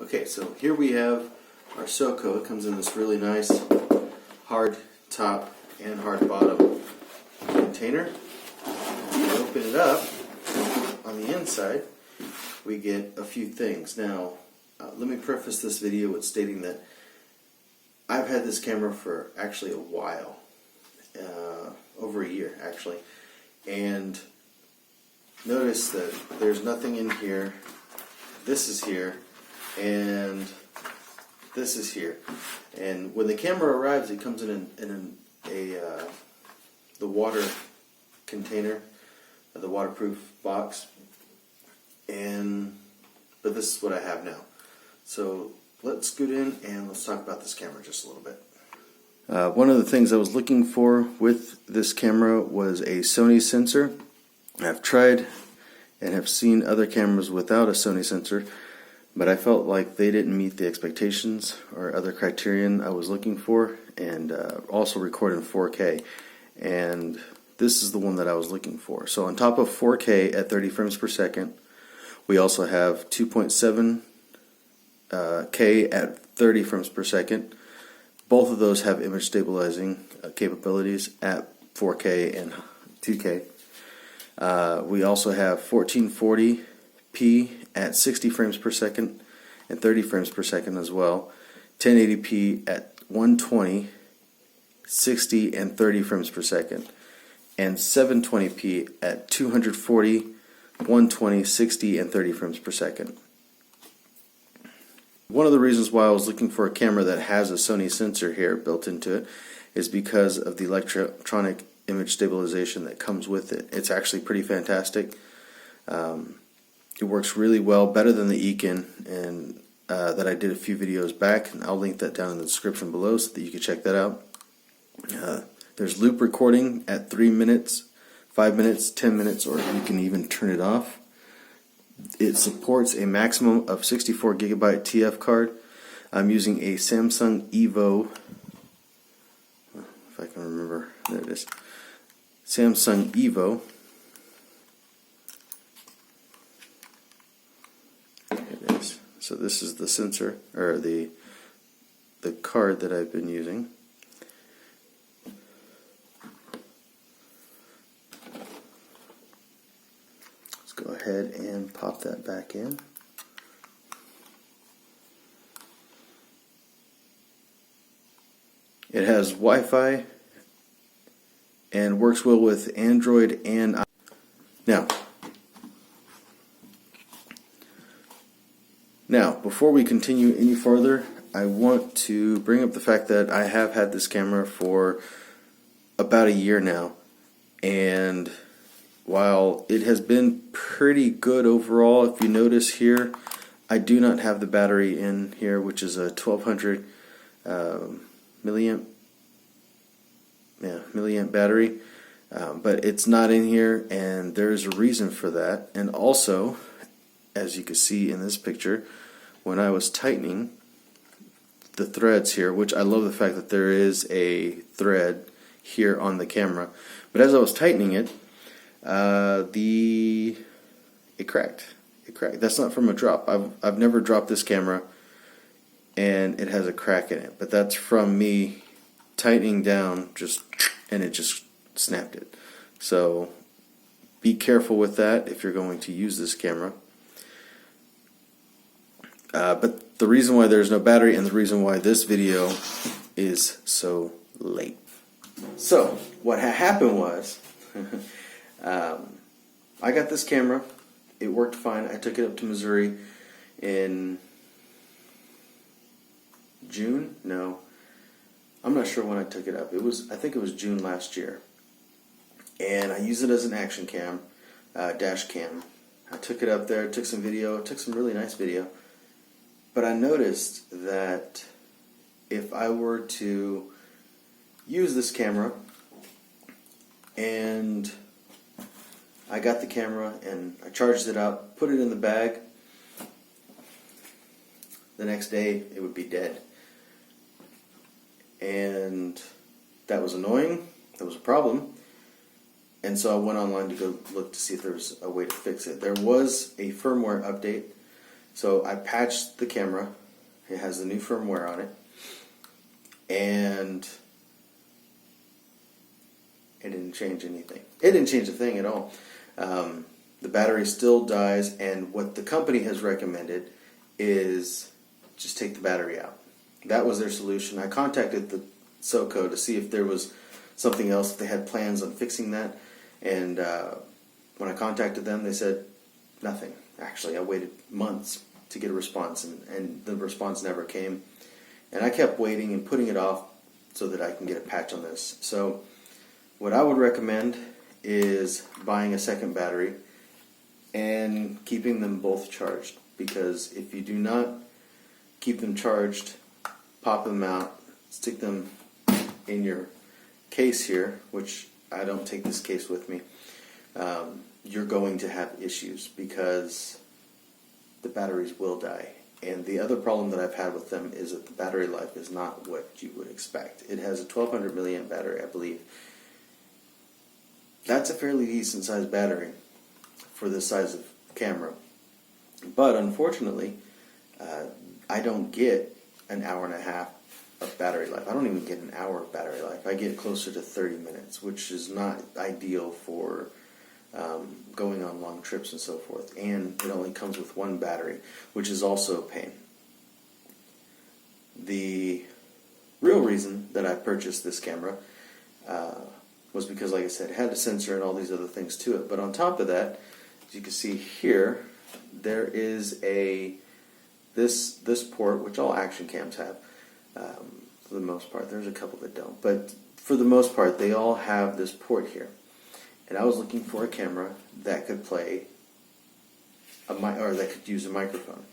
Okay, so here we have our SOOCOO. It comes in this really nice hard top and hard bottom container. When we open it up, on the inside we get a few things. Now, let me preface this video with stating that I've had this camera for actually a while, over a year actually, and notice that there's nothing in here. This is here, and this is here. And when the camera arrives, it comes in the water container, the waterproof box, but this is what I have now. So let's scoot in and let's talk about this camera just a little bit. One of the things I was looking for with this camera was a Sony sensor. I've tried and have seen other cameras without a Sony sensor, but I felt like they didn't meet the expectations or other criterion I was looking for, and also record in 4K. And this is the one that I was looking for. So on top of 4K at 30 frames per second, we also have 2.7K at 30 frames per second. Both of those have image stabilizing capabilities at 4K and 2K. We also have 1440p at 60 frames per second and 30 frames per second as well. 1080p at 120, 60 and 30 frames per second. And 720p at 240, 120, 60 and 30 frames per second. One of the reasons why I was looking for a camera that has a Sony sensor here built into it is because of the electronic image stabilization that comes with it. It's actually pretty fantastic. It works really well, better than the Ekin, and that I did a few videos back, and I'll link that down in the description below so that you can check that out. There's loop recording at 3 minutes, 5 minutes, 10 minutes, or you can even turn it off. It supports a maximum of 64 gigabyte TF card. I'm using a Samsung Evo, if I can remember, there it is. Samsung Evo. There it is. So this is the sensor, or the card that I've been using. Let's go ahead and pop that back in. It has Wi-Fi and works well with Android and Now, before we continue any further, I want to bring up the fact that I have had this camera for about a year now, and while it has been pretty good overall, if you notice here, I do not have the battery in here, which is a 1200 milliamp battery, but it's not in here, and there's a reason for that. And also, as you can see in this picture, when I was tightening the threads here, which I love the fact that there is a thread here on the camera, but as I was tightening it, it cracked. That's not from a drop. I've never dropped this camera and it has a crack in it, but that's from me tightening down, and it just snapped it. So be careful with that if you're going to use this camera. But the reason why there's no battery, and the reason why this video is so late. So what happened was I got this camera. It worked fine. I took it up to Missouri in June? No, I'm not sure when I took it up. I think it was June last year. And I use it as an action cam, dash cam. I took it up there, took some video, took some really nice video. But I noticed that if I were to use this camera, and I got the camera and I charged it up, put it in the bag, the next day it would be dead. And that was annoying. That was a problem. And so I went online to go look to see if there was a way to fix it. There was a firmware update So I patched the camera. It has the new firmware on it, and it didn't change anything. It didn't change a thing at all. The battery still dies, and what the company has recommended is just take the battery out. That was their solution. I contacted the SOOCOO to see if there was something else, if they had plans on fixing that, and when I contacted them, they said nothing. Actually, I waited months to get a response, and the response never came. And I kept waiting and putting it off so that I can get a patch on this. So what I would recommend is buying a second battery and keeping them both charged, because if you do not keep them charged, pop them out, stick them in your case here, which I don't take this case with me, you're going to have issues because the batteries will die. And the other problem that I've had with them is that the battery life is not what you would expect. It has a 1200 milliamp battery, I believe. That's a fairly decent sized battery for this size of camera. But unfortunately, I don't get an hour and a half of battery life. I don't even get an hour of battery life. I get closer to 30 minutes, which is not ideal for going on long trips and so forth. And it only comes with one battery, which is also a pain. The real reason that I purchased this camera was because, like I said, it had a sensor and all these other things to it. But on top of that, as you can see here, there is this port, which all action cams have, for the most part. There's a couple that don't, but for the most part, they all have this port here. And I was looking for a camera that could play or that could use a microphone.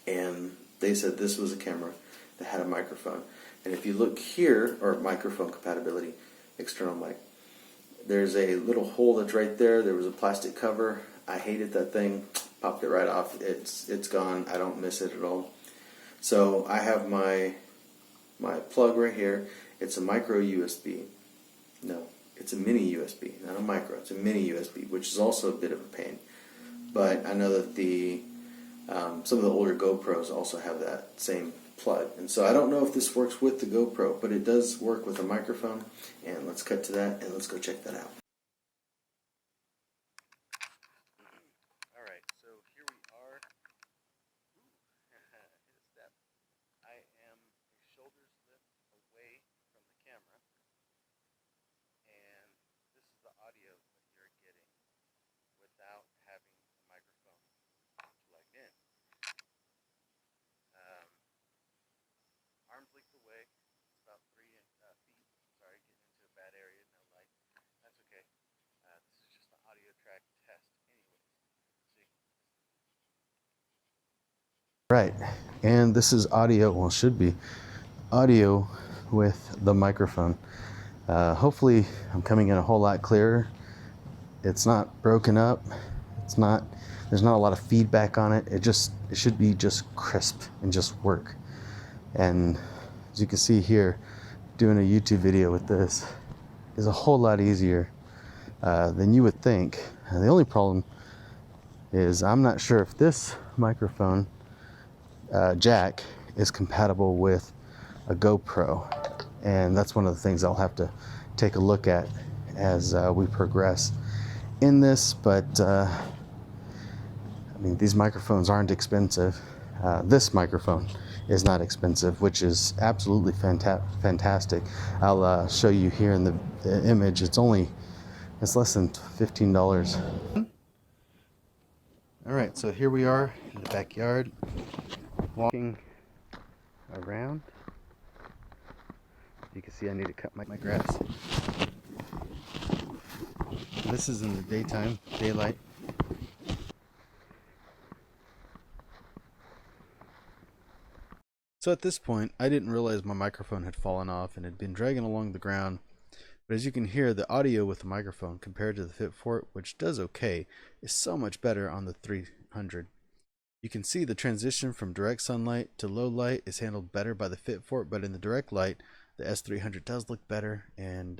And they said this was a camera that had a microphone. And if you look here, or microphone compatibility, external mic, there's a little hole that's right there. There was a plastic cover. I hated that thing. Popped it right off. It's gone. I don't miss it at all. So I have my plug right here. It's a micro USB. No, it's a mini USB, not a micro. It's a mini USB, which is also a bit of a pain. But I know that some of the older GoPros also have that same plug. And so I don't know if this works with the GoPro, but it does work with a microphone. And let's cut to that and let's go check that out. Alright, so here we are. Hit a step. I am a shoulder's width away from the camera, and this is the audio that you're getting without having a microphone plugged in. Arm's length away, it's about 3 feet. Sorry, getting into a bad area, no light. That's okay. This is just an audio track test anyways. See? Right, and this is audio, well, should be audio with the microphone. Hopefully I'm coming in a whole lot clearer. It's not broken up. There's not a lot of feedback on it. It should be just crisp and just work. And as you can see here, doing a YouTube video with this is a whole lot easier than you would think. And the only problem is I'm not sure if this microphone jack is compatible with a GoPro, and that's one of the things I'll have to take a look at as we progress in this. But I mean, these microphones aren't expensive. This microphone is not expensive, which is absolutely fantastic. I'll show you here in the image. It's less than $15. All right, so here we are in the backyard, walking around. You can see I need to cut my grass. This is in the daytime, daylight. So at this point, I didn't realize my microphone had fallen off and had been dragging along the ground. But as you can hear, the audio with the microphone compared to the Fit4, which does okay, is so much better on the 300. You can see the transition from direct sunlight to low light is handled better by the Fit4, but in the direct light, the S300 does look better, and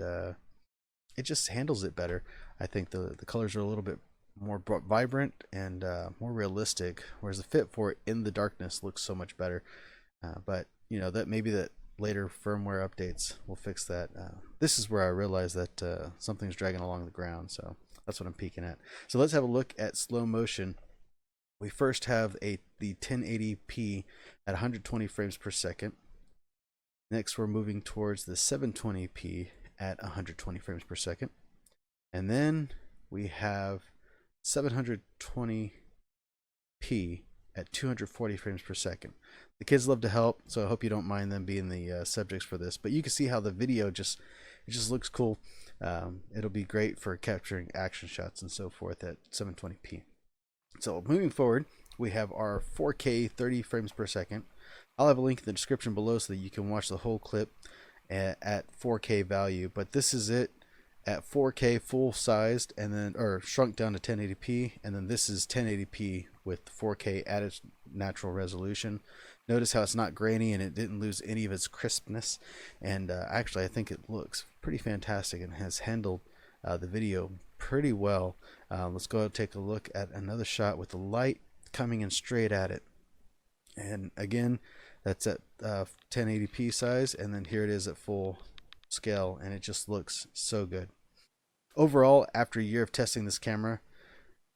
it just handles it better. I think the colors are a little bit more vibrant and more realistic, whereas the fit for it in the darkness looks so much better. But you know, that maybe that later firmware updates will fix that. This is where I realized that something's dragging along the ground, so that's what I'm peeking at. So let's have a look at slow motion. We first have the 1080p at 120 frames per second. Next, we're moving towards the 720p at 120 frames per second. And then we have 720p at 240 frames per second. The kids love to help, so I hope you don't mind them being the subjects for this. But you can see how the video just looks cool. It'll be great for capturing action shots and so forth at 720p. So moving forward, we have our 4K 30 frames per second. I'll have a link in the description below so that you can watch the whole clip at 4K value. But this is it at 4K full sized, and then shrunk down to 1080p, and then this is 1080p with 4K at its natural resolution. Notice how it's not grainy and it didn't lose any of its crispness, and actually I think it looks pretty fantastic and has handled the video pretty well. Let's go and take a look at another shot with the light coming in straight at it, and again that's at 1080p size, and then here it is at full scale, and it just looks so good. Overall, after a year of testing this camera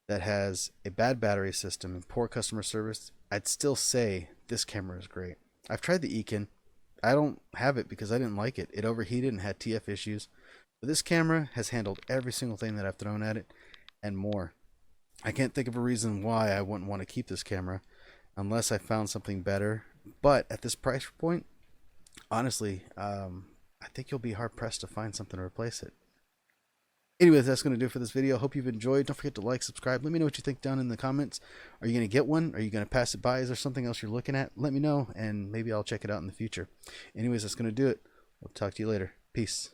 that has a bad battery system and poor customer service, I'd still say this camera is great. I've tried the Ekin. I don't have it because I didn't like it. It overheated and had TF issues. But this camera has handled every single thing that I've thrown at it and more. I can't think of a reason why I wouldn't want to keep this camera unless I found something better. But at this price point, honestly, I think you'll be hard pressed to find something to replace it. Anyways, that's going to do it for this video. Hope you've enjoyed. Don't forget to like, subscribe. Let me know what you think down in the comments. Are you going to get one? Are you going to pass it by? Is there something else you're looking at? Let me know, and maybe I'll check it out in the future. Anyways, that's going to do it. We'll talk to you later. Peace.